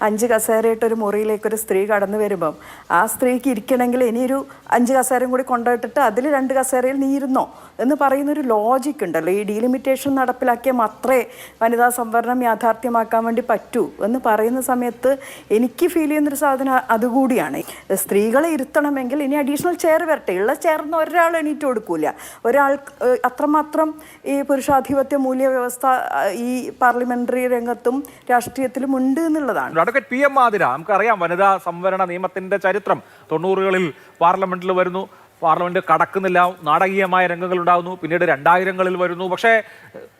5 കസേരയിട്ടൊരു മുറിയിലേക്കൊരു സ്ത്രീ കടന്നു വരുമ്പം ആ സ്ത്രീക്ക് ഇരിക്കണമെങ്കിൽ ഇനിയൊരു 5 കസേരയും കൂടി കൊണ്ടുപോയിട്ടിട്ട് അതിൽ 2 കസേരയിൽ നീ ഇരുന്നോ എന്ന് പറയുന്നൊരു ലോജിക്ക് ഉണ്ടല്ലോ. ഈ ഡീലിമിറ്റേഷൻ നടപ്പിലാക്കിയ മാത്രമേ വനിതാ സംവരണം യാഥാർത്ഥ്യമാക്കാൻ വേണ്ടി പറ്റൂ എന്ന് പറയുന്ന സമയത്ത് എനിക്ക് ഫീൽ ചെയ്യുന്നൊരു സാധനം അതുകൂടിയാണ്. സ്ത്രീകളെ ഇരുത്തണമെങ്കിൽ ഇനി അഡീഷണൽ ചെയർ വരട്ടെ. ഉള്ള ചെയർന്ന് ഒരാൾ എണീറ്റ് കൊടുക്കൂല. ഒരാൾ അത്രമാത്രം ഈ പുരുഷാധിപത്യ മൂല്യവ്യവസ്ഥ ഈ പാർലമെന്ററി രംഗത്തും രാഷ്ട്രീയത്തിലും ഉണ്ട് എന്നുള്ളതാണ്. അഡ്വക്കേറ്റ് പി എം ആതിര, നമുക്കറിയാം വനിതാ സംവരണ നിയമത്തിന്റെ ചരിത്രം. 90കളിൽ പാർലമെന്റിൽ വരുന്നു, പാർലമെന്റ് കടക്കുന്നില്ല, നാടകീയമായ രംഗങ്ങൾ ഉണ്ടാകുന്നു, പിന്നീട് 2000കളിൽ വരുന്നു. പക്ഷേ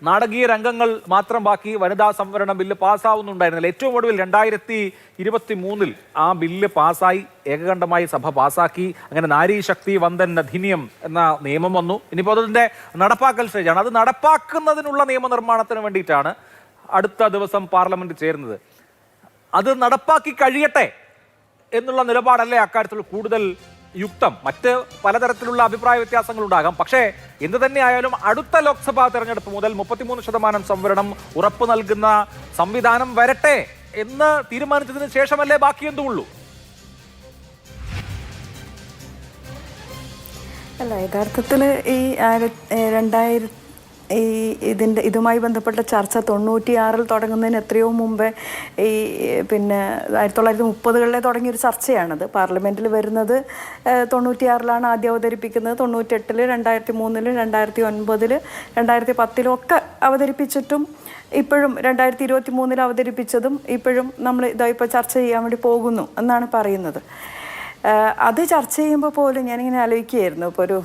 നാടകീയ രംഗങ്ങൾ മാത്രം ബാക്കി വനിതാ സംവരണ ബില്ല് പാസ്സാവുന്നുണ്ടായിരുന്നില്ല. ഏറ്റവും ഒടുവിൽ 2023 ആ ബില്ല് പാസ്സായി, ഏകകണ്ഠമായി സഭ പാസ്സാക്കി. അങ്ങനെ നാരീ ശക്തി വന്ദൻ അധിനിയം എന്ന നിയമം വന്നു. ഇനിയിപ്പോൾ അതിന്റെ നടപ്പാക്കൽ സ്റ്റേജാണ്. അത് നടപ്പാക്കുന്നതിനുള്ള നിയമനിർമ്മാണത്തിന് വേണ്ടിയിട്ടാണ് അടുത്ത ദിവസം പാർലമെന്റ് ചേരുന്നത്. അത് നടപ്പാക്കി കഴിയട്ടെ എന്നുള്ള നിലപാടല്ലേ അക്കാര്യത്തിൽ കൂടുതൽ യുക്തം? മറ്റ് പലതരത്തിലുള്ള അഭിപ്രായ വ്യത്യാസങ്ങൾ ഉണ്ടാകാം. പക്ഷേ എന്ത് തന്നെയായാലും അടുത്ത ലോക്സഭാ തെരഞ്ഞെടുപ്പ് മുതൽ 33% സംവരണം ഉറപ്പു നൽകുന്ന സംവിധാനം വരട്ടെ എന്ന് തീരുമാനിച്ചതിന് ശേഷമല്ലേ ബാക്കി എന്തുള്ളൂ? അല്ല, യഥാർത്ഥത്തിൽ ഈ ഇതുമായി ബന്ധപ്പെട്ട ചർച്ച 96 തുടങ്ങുന്നതിന് എത്രയോ മുമ്പേ ഈ 1930കളിലെ തുടങ്ങിയൊരു ചർച്ചയാണത്. പാർലമെൻറ്റിൽ വരുന്നത് 96 ആദ്യം അവതരിപ്പിക്കുന്നത്. 98, 2003, 2009, 2010 ഒക്കെ അവതരിപ്പിച്ചിട്ടും ഇപ്പോഴും 2023 അവതരിപ്പിച്ചതും ഇപ്പോഴും നമ്മൾ ഇപ്പോൾ ചർച്ച ചെയ്യാൻ വേണ്ടി പോകുന്നു എന്നാണ് പറയുന്നത്. അത് ചർച്ച ചെയ്യുമ്പോൾ പോലും ഞാനിങ്ങനെ ആലോചിക്കുകയായിരുന്നു, ഇപ്പോൾ ഒരു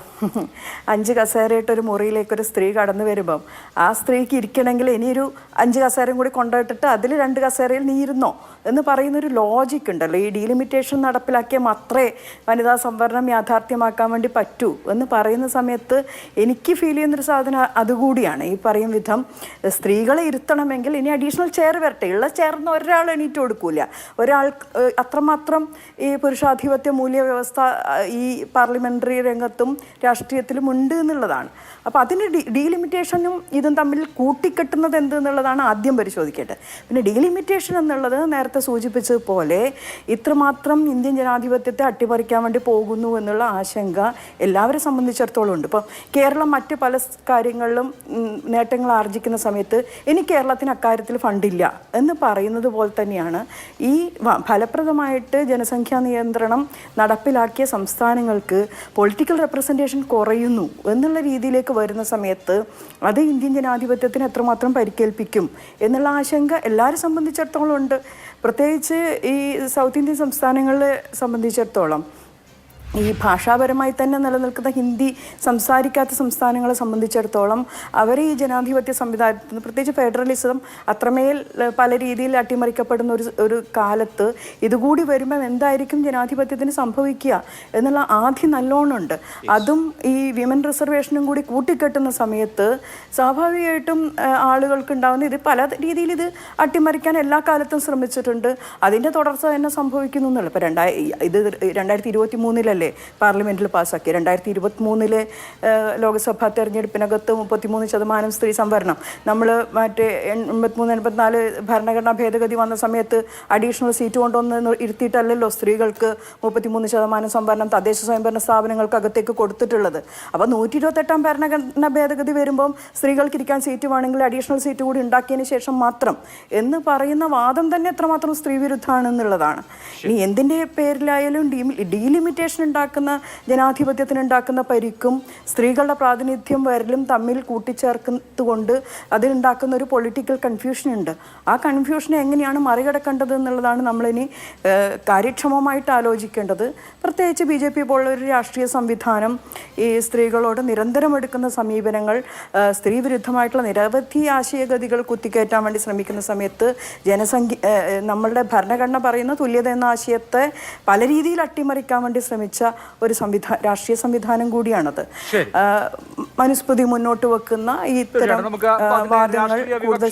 5 കസേരയിട്ടൊരു മുറിയിലേക്കൊരു സ്ത്രീ കടന്നു വരുമ്പം ആ സ്ത്രീക്ക് ഇരിക്കണമെങ്കിൽ ഇനിയൊരു 5 കസേരയും കൂടി കൊണ്ടുപോയിട്ടിട്ട് അതിൽ 2 കസേരയിൽ നീ ഇരുന്നോ എന്ന് പറയുന്നൊരു ലോജിക്ക് ഉണ്ടല്ലോ. ഈ ഡീലിമിറ്റേഷൻ നടപ്പിലാക്കിയ മാത്രമേ വനിതാ സംവരണം യാഥാർത്ഥ്യമാക്കാൻ വേണ്ടി പറ്റൂ എന്ന് പറയുന്ന സമയത്ത് എനിക്ക് ഫീൽ ചെയ്യുന്നൊരു സാധനം അതുകൂടിയാണ്. ഈ പറയും വിധം സ്ത്രീകളെ ഇരുത്തണമെങ്കിൽ ഇനി അഡീഷണൽ ചെയർ വരട്ടെ. ഉള്ള ചെയർന്ന് ഒരാൾ എണീറ്റ് കൊടുക്കൂല. ഒരാൾ അത്രമാത്രം ഈ പുരുഷാധിപത്യ മൂല്യവ്യവസ്ഥ ഈ പാർലമെന്ററി രംഗത്തും രാഷ്ട്രീയത്തിലും ഉണ്ട് എന്നുള്ളതാണ്. അപ്പോൾ അതിന് ഡീലിമിറ്റേഷനും ഇതും തമ്മിൽ കൂട്ടിക്കെട്ടുന്നത് എന്ത് എന്നുള്ളതാണ് ആദ്യം പരിശോധിക്കേണ്ടത്. പിന്നെ ഡീലിമിറ്റേഷൻ എന്നുള്ളത് നേരത്തെ സൂചിപ്പിച്ചതുപോലെ ഇത്രമാത്രം ഇന്ത്യൻ ജനാധിപത്യത്തെ അട്ടിമറിക്കാൻ വേണ്ടി പോകുന്നു എന്നുള്ള ആശങ്ക എല്ലാവരെ സംബന്ധിച്ചിടത്തോളം ഉണ്ട്. ഇപ്പം കേരളം മറ്റ് പല കാര്യങ്ങളിലും നേട്ടങ്ങൾ ആർജിക്കുന്ന സമയത്ത് ഇനി കേരളത്തിന് അക്കാര്യത്തിൽ ഫണ്ടില്ല എന്ന് പറയുന്നത് പോലെ തന്നെയാണ് ഈ ഫലപ്രദമായിട്ട് ജനസംഖ്യാ നിയന്ത്രണം നടപ്പിലാക്കിയ സംസ്ഥാനങ്ങൾക്ക് പൊളിറ്റിക്കൽ റെപ്രസെൻറ്റേഷൻ കുറയുന്നു എന്നുള്ള രീതിയിലേക്ക് വരുന്ന സമയത്ത് അത് ഇന്ത്യൻ ജനാധിപത്യത്തിന് എത്രമാത്രം പരിക്കേൽപ്പിക്കും എന്നുള്ള ആശങ്ക എല്ലാവരും സംബന്ധിച്ചിടത്തോളം ഉണ്ട്. പ്രത്യേകിച്ച് ഈ സൗത്ത് ഇന്ത്യൻ സംസ്ഥാനങ്ങളെ സംബന്ധിച്ചിടത്തോളം ഈ ഭാഷാപരമായി തന്നെ നിലനിൽക്കുന്ന ഹിന്ദി സംസാരിക്കാത്ത സംസ്ഥാനങ്ങളെ സംബന്ധിച്ചിടത്തോളം അവർ ഈ ജനാധിപത്യ സംവിധാനത്തിൽ നിന്ന് പ്രത്യേകിച്ച് ഫെഡറലിസം അത്രമേൽ പല രീതിയിൽ അട്ടിമറിക്കപ്പെടുന്ന ഒരു കാലത്ത് ഇതുകൂടി വരുമ്പോൾ എന്തായിരിക്കും ജനാധിപത്യത്തിന് സംഭവിക്കുക എന്നുള്ള ആദ്യം നല്ലോണമുണ്ട്. അതും ഈ വിമൻ റിസർവേഷനും കൂടി കൂട്ടിക്കെട്ടുന്ന സമയത്ത് സ്വാഭാവികമായിട്ടും ആളുകൾക്ക് ഉണ്ടാകുന്ന ഇത് പല രീതിയിൽ ഇത് അട്ടിമറിക്കാൻ എല്ലാ കാലത്തും ശ്രമിച്ചിട്ടുണ്ട്. അതിൻ്റെ തുടർച്ച തന്നെ സംഭവിക്കുന്നു എന്നുള്ളത്. ഇപ്പോൾ 2023 പാർലമെന്റിൽ പാസ്സാക്കി. 2023 ലോക്സഭാ തെരഞ്ഞെടുപ്പിനകത്ത് 33% സ്ത്രീ സംവരണം. നമ്മൾ മറ്റേ 83-84 ഭരണഘടനാ ഭേദഗതി വന്ന സമയത്ത് അഡീഷണൽ സീറ്റ് കൊണ്ടൊന്ന് ഇരുത്തിയിട്ടല്ലല്ലോ സ്ത്രീകൾക്ക് 33% സംവരണം തദ്ദേശ സ്വയംഭരണ സ്ഥാപനങ്ങൾക്കകത്തേക്ക് കൊടുത്തിട്ടുള്ളത്. അപ്പോൾ 128 ഭരണഘടനാ ഭേദഗതി വരുമ്പം സ്ത്രീകൾക്ക് ഇരിക്കാൻ സീറ്റ് വേണമെങ്കിൽ അഡീഷണൽ സീറ്റ് കൂടി ഉണ്ടാക്കിയതിന് ശേഷം മാത്രം എന്ന് പറയുന്ന വാദം തന്നെ എത്രമാത്രം സ്ത്രീ വിരുദ്ധമാണെന്നുള്ളതാണ്. ഇനി എന്തിൻ്റെ പേരിലായാലും ഡീലിമിറ്റേഷൻ ഉണ്ടാക്കുന്ന ജനാധിപത്യത്തിനുണ്ടാക്കുന്ന പരിക്കും സ്ത്രീകളുടെ പ്രാതിനിധ്യം വരലും തമ്മിൽ കൂട്ടിച്ചേർത്തുകൊണ്ട് അതിനുണ്ടാക്കുന്ന ഒരു പൊളിറ്റിക്കൽ കൺഫ്യൂഷൻ ഉണ്ട്. ആ കൺഫ്യൂഷനെ എങ്ങനെയാണ് മറികടക്കേണ്ടത് എന്നുള്ളതാണ് നമ്മളിനി കാര്യക്ഷമമായിട്ട് ആലോചിക്കേണ്ടത്. പ്രത്യേകിച്ച് BJP പോലുള്ളൊരു രാഷ്ട്രീയ സംവിധാനം ഈ സ്ത്രീകളോട് നിരന്തരം എടുക്കുന്ന സമീപനങ്ങൾ സ്ത്രീ വിരുദ്ധമായിട്ടുള്ള നിരവധി ആശയഗതികൾ കുത്തിക്കയറ്റാൻ വേണ്ടി ശ്രമിക്കുന്ന സമയത്ത് നമ്മളുടെ ഭരണഘടന പറയുന്ന തുല്യത എന്ന ആശയത്തെ പല രീതിയിൽ അട്ടിമറിക്കാൻ വേണ്ടി ശ്രമിച്ച ഒരു രാഷ്ട്രീയ സംവിധാനം കൂടിയാണത്. മനുസ്മൃതി മുന്നോട്ട് വെക്കുന്ന ഈ ഇത്തരം വാദങ്ങൾ കൂടുതൽ